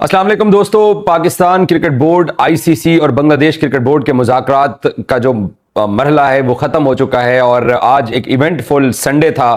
अस्सलाम वालेकुम दोस्तों। पाकिस्तान क्रिकेट बोर्ड, आईसीसी और बांग्लादेश क्रिकेट बोर्ड के मुज़ाकरात का जो मरहला है वो ख़त्म हो चुका है और आज एक इवेंटफुल संडे था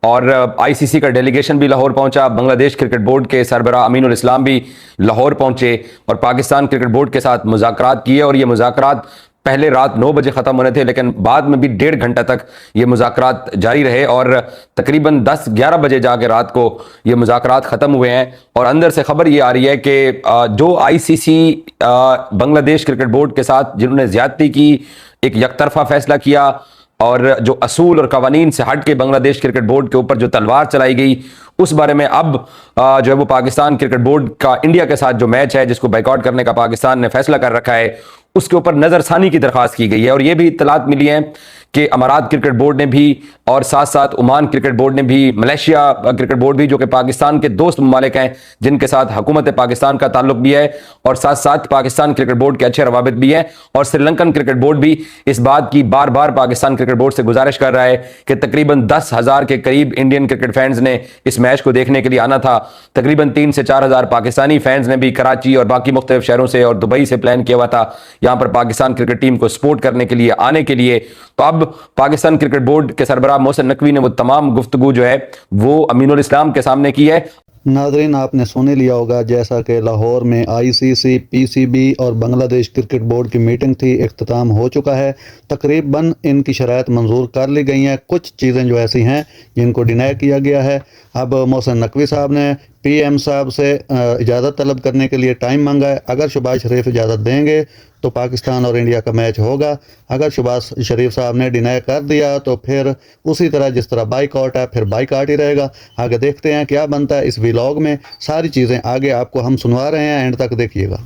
और आईसीसी का डेलीगेशन भी लाहौर पहुंचा। बांग्लादेश क्रिकेट बोर्ड के सरबराह अमीनुल इस्लाम भी लाहौर पहुंचे और पाकिस्तान क्रिकेट बोर्ड के साथ मुज़ाकरात किए और ये मुज़ाकरात पहले रात 9 बजे ख़त्म होने थे, लेकिन बाद में भी 1.5 घंटा तक ये मुज़ाकरात जारी रहे और तकरीबन 10-11 बजे जाके रात को ये मुज़ाकरात ख़त्म हुए हैं। और अंदर से खबर ये आ रही है कि जो आईसीसी बांग्लादेश क्रिकेट बोर्ड के साथ जिन्होंने ज़्यादती की, एक यकतरफा फैसला किया और जो असूल और कवानीन से हट के बांग्लादेश क्रिकेट बोर्ड के ऊपर जो तलवार चलाई गई, उस बारे में अब जो है वो पाकिस्तान क्रिकेट बोर्ड का इंडिया के साथ जो मैच है जिसको बाइकआउट करने का पाकिस्तान ने फैसला कर रखा है, उसके ऊपर नजरसानी की दरख्वास्त की गई है। और ये भी इत्तलात मिली है कि अमारात क्रिकेट बोर्ड ने भी और साथ साथ ओमान क्रिकेट बोर्ड ने भी, मलेशिया क्रिकेट बोर्ड भी, जो कि पाकिस्तान के दोस्त ममालिक हैं जिनके साथ हुकूमत पाकिस्तान का ताल्लुक भी है, और साथ साथ पाकिस्तान क्रिकेट बोर्ड के अच्छे रवाबित भी हैं। और श्रीलंकन क्रिकेट बोर्ड भी इस बात की बार बार पाकिस्तान क्रिकेट बोर्ड से गुजारिश कर रहा है कि तकरीबन 10,000 के करीब इंडियन क्रिकेट फैंस ने इस मैच को देखने के लिए आना था। तकरीबन 3 से 4 हज़ार पाकिस्तानी फैंस ने भी कराची और बाकी मुख्तलिफ शहरों से और दुबई से प्लान किया हुआ था यहाँ पर पाकिस्तान क्रिकेट टीम को सपोर्ट करने के लिए आने के लिए। तो अब पाकिस्तान क्रिकेट बोर्ड के सरबराह मोहसिन नकवी ने वो तमाम गुफ्तगू जो है वो अमीनुल इस्लाम के सामने की है। नाज़रीन, आपने सुन लिया होगा जैसा कि लाहौर में आईसीसी, पीसीबी और बांग्लादेश क्रिकेट बोर्ड की मीटिंग थी, इख्तिताम हो चुका है। तकरीबन इनकी शराइत मंजूर कर ली गई हैं। कुछ चीज़ें जो ऐसी हैं जिनको डिनाई किया गया है। अब मोहसिन नकवी साहब ने पीएम साहब से इजाज़त तलब करने के लिए टाइम मांगा है। अगर शहबाज शरीफ इजाज़त देंगे तो पाकिस्तान और इंडिया का मैच होगा। अगर शहबाज शरीफ साहब ने डिनाई कर दिया तो फिर उसी तरह जिस तरह बाइकआउट है, फिर बाइकआउट ही रहेगा। आगे देखते हैं क्या बनता है। इस व्लॉग में सारी चीज़ें आगे आपको हम सुनवा रहे हैं, एंड तक देखिएगा।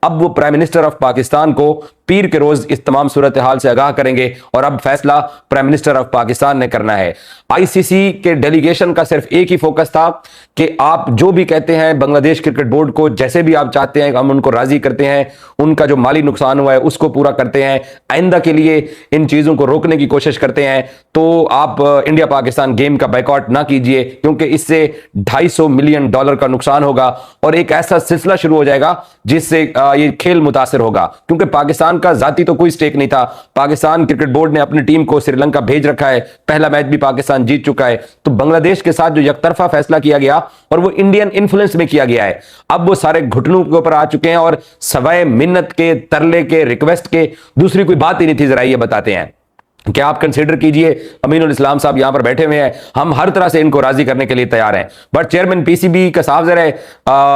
अब वो प्राइम मिनिस्टर ऑफ पाकिस्तान को पीर के रोज इस तमाम सूरत हाल से आगाह करेंगे और अब फैसला प्राइम मिनिस्टर ऑफ पाकिस्तान ने करना है। आईसीसी के डेलीगेशन का सिर्फ एक ही फोकस था कि आप जो भी कहते हैं बांग्लादेश क्रिकेट बोर्ड को जैसे भी आप चाहते हैं हम उनको राजी करते हैं, उनका जो माली नुकसान हुआ है उसको पूरा करते हैं, आइंदा के लिए इन चीजों को रोकने की कोशिश करते हैं। तो आप इंडिया पाकिस्तान गेम का बाइकआउट ना कीजिए क्योंकि इससे $250 मिलियन का नुकसान होगा और एक ऐसा सिलसिला शुरू हो जाएगा जिससे ये खेल मुतासिर होगा। क्योंकि पाकिस्तान का जाती तो कोई स्टेक नहीं था। पाकिस्तान क्रिकेट बोर्ड ने अपनी टीम को श्रीलंका भेज रखा है, पहला मैच भी पाकिस्तान जीत चुका है। तो बांग्लादेश के साथ जो यकतरफा फैसला किया गया और वो इंडियन इन्फ्लुएंस में किया गया है, अब वो सारे घुटनों के ऊपर आ चुके हैं और सवाए मिन्नत के, तरले के, रिक्वेस्ट के दूसरी कोई बात ही नहीं थी। जरा ये बताते हैं कि आप कंसीडर कीजिए, अमीनुल इस्लाम साहब यहां पर बैठे हुए हैं, हम हर तरह से इनको राजी करने के लिए तैयार हैं, बट चेयरमैन पीसीबी का साफ ज़रा है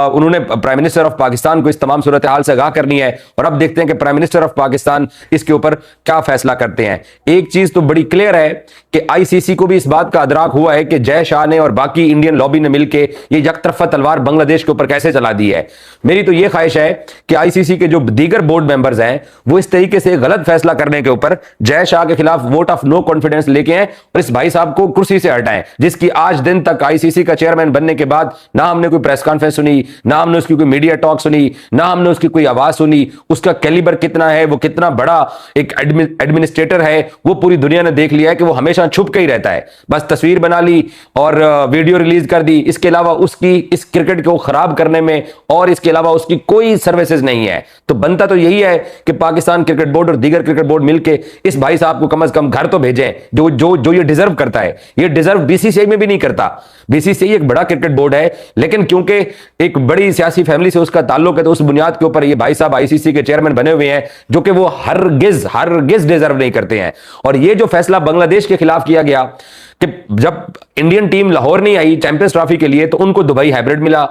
उन्होंने प्राइम मिनिस्टर ऑफ पाकिस्तान को इस तमाम सूरत हाल से आगाह करनी है। और अब देखते हैं कि प्राइम मिनिस्टर ऑफ पाकिस्तान इसके ऊपर क्या फैसला करते हैं। एक चीज तो बड़ी क्लियर है कि आईसीसी को भी इस बात का अदराक हुआ है कि जय शाह ने और बाकी इंडियन लॉबी ने मिलकर ये यकतरफा तलवार बांग्लादेश के ऊपर कैसे चला दी है। मेरी तो यह ख्वाहिश है कि आईसीसी के जो दीगर बोर्ड मेंबर्स हैं वो इस तरीके से गलत फैसला करने के ऊपर जय शाह के खिलाफ वोट ऑफ नो कॉन्फिडेंस लेके आए और इस भाई साहब को कुर्सी से हटाएं, जिसकी आज दिन तक आईसीसी का चेयरमैन बनने के बाद ना हमने कोई प्रेस कॉन्फ्रेंस सुनी, ना हमने उसकी कोई मीडिया टॉक सुनी, ना हमने उसकी कोई आवाज सुनी। उसका कैलिबर कितना है, वो कितना बड़ा एक एडमिनिस्ट्रेटर है, वो पूरी दुनिया ने देख लिया है कि वो हमेशा छुप के ही रहता है। बस तस्वीर बना ली और वीडियो रिलीज कर दी, इसके अलावा उसकी इस क्रिकेट को खराब करने में और इसके अलावा उसकी कोई सर्विसेज नहीं है। तो बनता तो यही है कि पाकिस्तान क्रिकेट बोर्ड और दीगर क्रिकेट बोर्ड मिलकर इस भाई साहब को कम से कम घर तो भेजें जो जो जो ये डिजर्व करता है। ये डिजर्व बीसीसीआई में भी नहीं करता। बीसीसीआई एक बड़ा क्रिकेट बोर्ड है, लेकिन क्योंकि एक बड़ी सियासी फैमिली से उसका ताल्लुक है तो उस बुनियाद के ऊपर ये भाई साहब आईसीसी के चेयरमैन बने हुए हैं, जो कि वो हरगिज डिजर्व नहीं करते हैं। और ये जो फैसला बांग्लादेश के खिलाफ किया गया कि जब इंडियन टीम लाहौर नहीं आई चैंपियंस ट्रॉफी के लिए तो उनको दुबई हाइब्रिड मिला,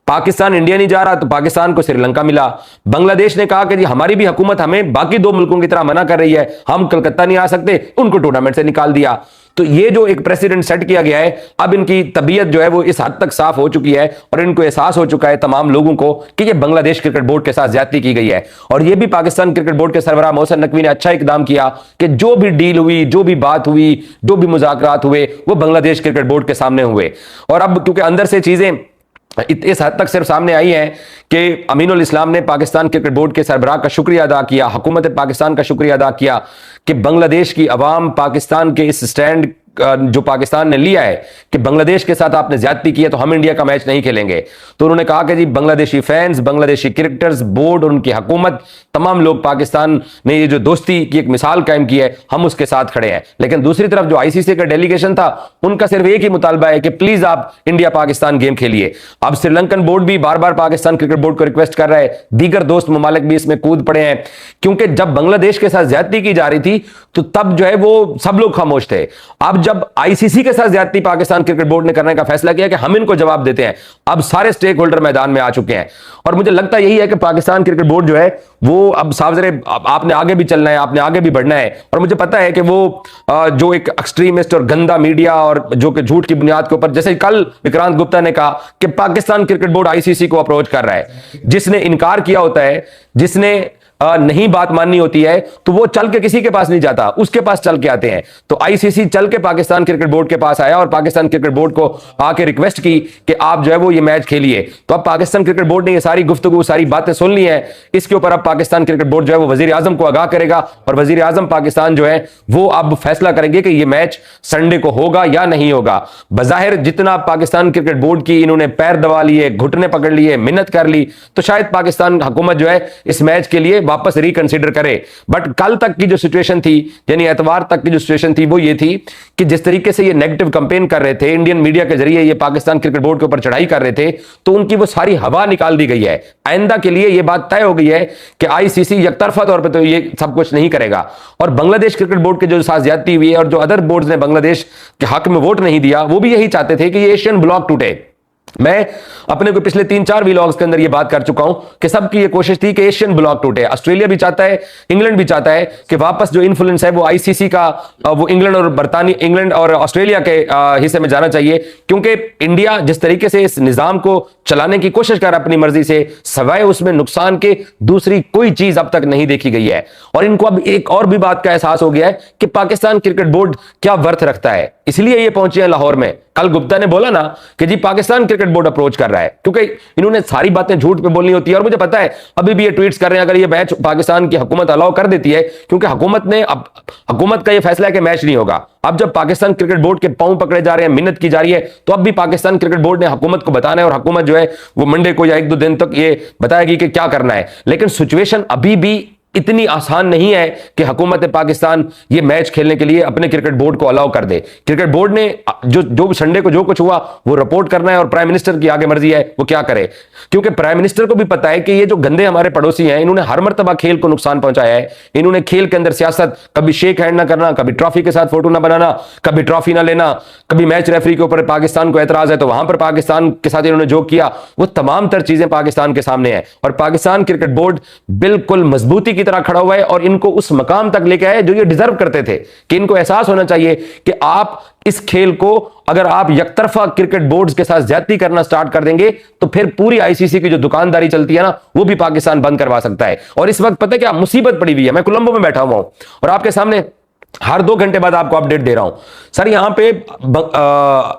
पाकिस्तान इंडिया नहीं जा रहा तो पाकिस्तान को श्रीलंका मिला। बांग्लादेश ने कहा कि जी हमारी भी हुकूमत हमें बाकी 2 मुल्कों की तरह मना कर रही है, हम कलकत्ता नहीं आ सकते, उनको टूर्नामेंट से निकाल दिया। तो ये जो एक प्रेसिडेंट सेट किया गया है, अब इनकी तबीयत जो है वो इस हद तक साफ हो चुकी है और इनको एहसास हो चुका है तमाम लोगों को कि ये बांग्लादेश क्रिकेट बोर्ड के साथ ज्यादती की गई है। और ये भी पाकिस्तान क्रिकेट बोर्ड के सरबराह मोहसिन नकवी ने अच्छा इकदाम किया कि जो भी डील हुई, जो भी बात हुई, जो भी मुज़ाकरात हुए वो बांग्लादेश क्रिकेट बोर्ड के सामने हुए। और अब क्योंकि अंदर से चीजें इस हद तक सिर्फ सामने आई है कि अमीनुल इस्लाम ने पाकिस्तान क्रिकेट बोर्ड के सरबराह का शुक्रिया अदा किया, हुकूमत पाकिस्तान का शुक्रिया अदा किया कि बांग्लादेश की अवाम पाकिस्तान के इस स्टैंड जो पाकिस्तान ने लिया है कि बांग्लादेश के साथ आपने ज्यादती की है तो हम इंडिया का मैच नहीं खेलेंगे, तो उन्होंने कहा कि जी Bangladeshi fans, Bangladeshi cricketers, board, उनकी हुकूमत, तमाम लोग, पाकिस्तान ने ये जो दोस्ती की एक मिसाल कायम की है, हम उसके साथ खड़े हैं। लेकिन दूसरी तरफ जो आईसीसी का डेलीगेशन था, उनका सिर्फ एक ही मुतालबा है कि प्लीज आप इंडिया पाकिस्तान गेम खेलिए। अब श्रीलंकन बोर्ड भी बार बार पाकिस्तान क्रिकेट बोर्ड को रिक्वेस्ट कर रहा है, दीगर दोस्त ममालिक भी इसमें कूद पड़े हैं, क्योंकि जब बांग्लादेश के साथ ज्यादती की जा रही थी तो तब जो है वो सब लोग खामोश थे। अब जब आईसीसी के साथ ज्यादती पाकिस्तान क्रिकेट बोर्ड ने करने का फैसला किया कि हम इनको जवाब देते हैं, अब सारे स्टेक होल्डर मैदान में आ चुके हैं। और मुझे लगता यही है कि पाकिस्तान क्रिकेट बोर्ड जो है वो अब सावजरे, आपने आगे भी चलना है, आपने आगे भी बढ़ना है। और मुझे पता है कि वो जो एक एक्सट्रीमिस्ट और गंदा मीडिया और जो कि झूठ की बुनियाद के ऊपर, जैसे कल विक्रांत गुप्ता ने कहा कि पाकिस्तान क्रिकेट बोर्ड आईसीसी को अप्रोच कर रहा है, जिसने इनकार किया होता है, जिसने नहीं बात माननी होती है, तो वो चल के किसी के पास नहीं जाता, उसके पास चल के आते हैं। तो आईसीसी चल के पाकिस्तान क्रिकेट बोर्ड के पास आया और पाकिस्तान क्रिकेट बोर्ड को आके रिक्वेस्ट की कि आप जो है वो ये मैच खेलिए। तो अब पाकिस्तान क्रिकेट बोर्ड ने ये सारी गुफ्तगू, सारी बातें सुन ली हैं। इसके ऊपर अब पाकिस्तान क्रिकेट बोर्ड जो है वो वजीर आजम को आगाह करेगा और वजीर आजम पाकिस्तान जो है वो अब फैसला करेंगे कि ये मैच संडे को होगा या नहीं होगा। बजाहिर जितना पाकिस्तान क्रिकेट बोर्ड की इन्होंने पैर दबा लिए, घुटने पकड़ लिए, मिन्नत कर ली, तो शायद पाकिस्तान हुकूमत जो है इस मैच के लिए वापस रिकंसीडर करे। बट कल तक की जो सिचुएशन थी, यानी एतवार तक की जो सिचुएशन थी, वो ये थी कि जिस तरीके से ये नेगेटिव कैंपेन कर रहे थे, इंडियन मीडिया के जरिए ये पाकिस्तान क्रिकेट बोर्ड के ऊपर चढ़ाई कर रहे थे, तो उनकी वो सारी हवा निकाल दी गई है। आइंदा के लिए ये बात तय हो गई है कि आईसीसी एकतरफा तौर पर तो ये सब कुछ नहीं करेगा। और बांग्लादेश क्रिकेट बोर्ड के जो साथ ज्यादती हुई है और जो अदर बोर्ड्स ने बांग्लादेश के हक में वोट नहीं दिया, वो भी यही चाहते थे कि ये एशियन ब्लॉक टूटे। मैं अपने को पिछले 3-4 व्लॉग्स के अंदर ये बात कर चुका हूं कि सबकी ये कोशिश थी कि एशियन ब्लॉक टूटे। ऑस्ट्रेलिया भी चाहता है, इंग्लैंड भी चाहता है कि वापस जो इन्फ्लुएंस है वो आईसीसी का वो इंग्लैंड और ऑस्ट्रेलिया के हिस्से में जाना चाहिए, क्योंकि इंडिया जिस तरीके से इस निजाम को चलाने की कोशिश कर अपनी मर्जी से, सवाए उसमें नुकसान के दूसरी कोई चीज अब तक नहीं देखी गई है। और इनको अब एक और भी बात का एहसास हो गया है कि पाकिस्तान क्रिकेट बोर्ड क्या वर्थ रखता है, इसलिए ये पहुंचे हैं लाहौर में। कल गुप्ता ने बोला ना कि जी पाकिस्तान क्रिकेट बोर्ड अप्रोच कर रहा है, क्योंकि इन्होंने सारी बातें झूठ पे बोलनी होती है। और मुझे पता है अभी भी ये ट्वीट्स कर रहे हैं, अगर ये मैच पाकिस्तान की हुकूमत अलाउ कर देती है, क्योंकि हुकूमत का ये फैसला है कि मैच नहीं होगा। अब जब पाकिस्तान क्रिकेट बोर्ड के पांव पकड़े जा रहे हैं, मिन्नत की जा रही है, तो अब भी पाकिस्तान क्रिकेट बोर्ड ने हुकूमत को बताना है और हुकूमत जो है वो मंडे को या 1-2 दिन तक ये बताएगी कि क्या करना है। लेकिन सिचुएशन अभी भी इतनी आसान नहीं है कि हुकूमत पाकिस्तान ये मैच खेलने के लिए अपने क्रिकेट बोर्ड को अलाउ कर दे। क्रिकेट बोर्ड ने जो संडे को जो कुछ हुआ वो रिपोर्ट करना है और प्राइम मिनिस्टर की आगे मर्जी है वो क्या करे, क्योंकि प्राइम मिनिस्टर को भी पता है कि ये जो गंदे हमारे पड़ोसी हैं, इन्होंने हर मर्तबा खेल को नुकसान पहुंचाया है। इन्होंने खेल के अंदर सियासत, कभी शेक हैंड ना करना, कभी ट्रॉफी के साथ फोटो ना बनाना, कभी ट्रॉफी ना लेना, कभी मैच रेफरी के ऊपर पाकिस्तान को एतराज है तो वहां पर पाकिस्तान के साथ इन्होंने जो किया, वो तमाम तर चीजें पाकिस्तान के सामने है। और पाकिस्तान क्रिकेट बोर्ड बिल्कुल मजबूती की तरह खड़ा हुआ है और इनको उस मकाम तक लेके आए जो ये डिजर्व करते थे, कि इनको एहसास होना चाहिए कि आप इस खेल को, अगर आप एकतरफा क्रिकेट बोर्ड्स के साथ ज्यादती करना स्टार्ट कर देंगे तो फिर पूरी आईसीसी की जो दुकानदारी चलती है ना, वो भी पाकिस्तान बंद करवा सकता है। और इस वक्त पता है क्या मुसीबत पड़ी हुई है, मैं कोलंबो में बैठा हुआ हूं और आपके सामने हर 2 घंटे बाद आपको अपडेट दे रहा हूं। सर यहां पे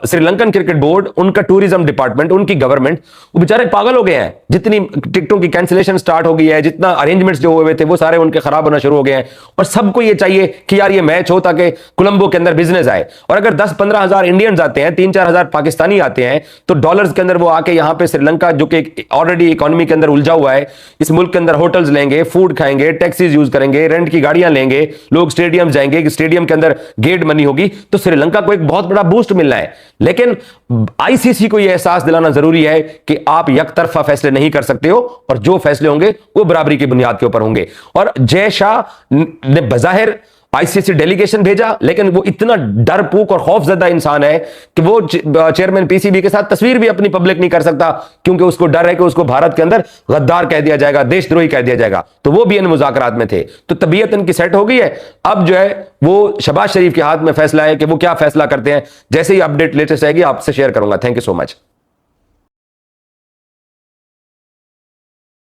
श्रीलंकन क्रिकेट बोर्ड, उनका टूरिज्म डिपार्टमेंट, उनकी गवर्नमेंट, वो बेचारे पागल हो गए हैं। जितनी टिकटों की कैंसिलेशन स्टार्ट हो गई है, जितना अरेंजमेंट्स जो हुए थे वो सारे उनके खराब होना शुरू हो गए हैं। और सबको ये चाहिए कि यार ये मैच हो ताकि कोलंबो के अंदर बिजनेस आए। और अगर 10-15 हजार इंडियंस आते हैं, 3-4 हजार पाकिस्तानी आते हैं, तो डॉलर्स के अंदर वो आके यहां पे श्रीलंका जो कि ऑलरेडी इकोनॉमी के अंदर उलझा हुआ है, इस मुल्क के अंदर होटल्स लेंगे, फूड खाएंगे, टैक्सीज यूज करेंगे, रेंट की गाड़ियां लेंगे, लोग स्टेडियम जाएंगे, स्टेडियम के अंदर गेट बनी होगी, तो श्रीलंका को एक बहुत बड़ा बूस्ट मिलना है। लेकिन आईसीसी को यह एहसास दिलाना जरूरी है कि आप एकतरफा फैसले नहीं कर सकते हो और जो फैसले होंगे वो बराबरी की बुनियाद के ऊपर होंगे। और जय शाह ने बजाहिर आईसीसी डेलीगेशन भेजा, लेकिन वो इतना डरपूक और खौफजदा इंसान है कि वो चेयरमैन पीसीबी के साथ तस्वीर भी अपनी पब्लिक नहीं कर सकता, क्योंकि उसको डर है कि उसको भारत के अंदर गद्दार कह दिया जाएगा, देशद्रोही कह दिया जाएगा। तो वो भी इन मुज़ाकरात में थे, तो तबीयत इनकी सेट हो गई है। अब जो है वो शहबाज शरीफ के हाथ में फैसला है कि वो क्या फैसला करते हैं। जैसे ही अपडेट लेटेस्ट आएगी आपसे शेयर करूंगा। Thank you so much.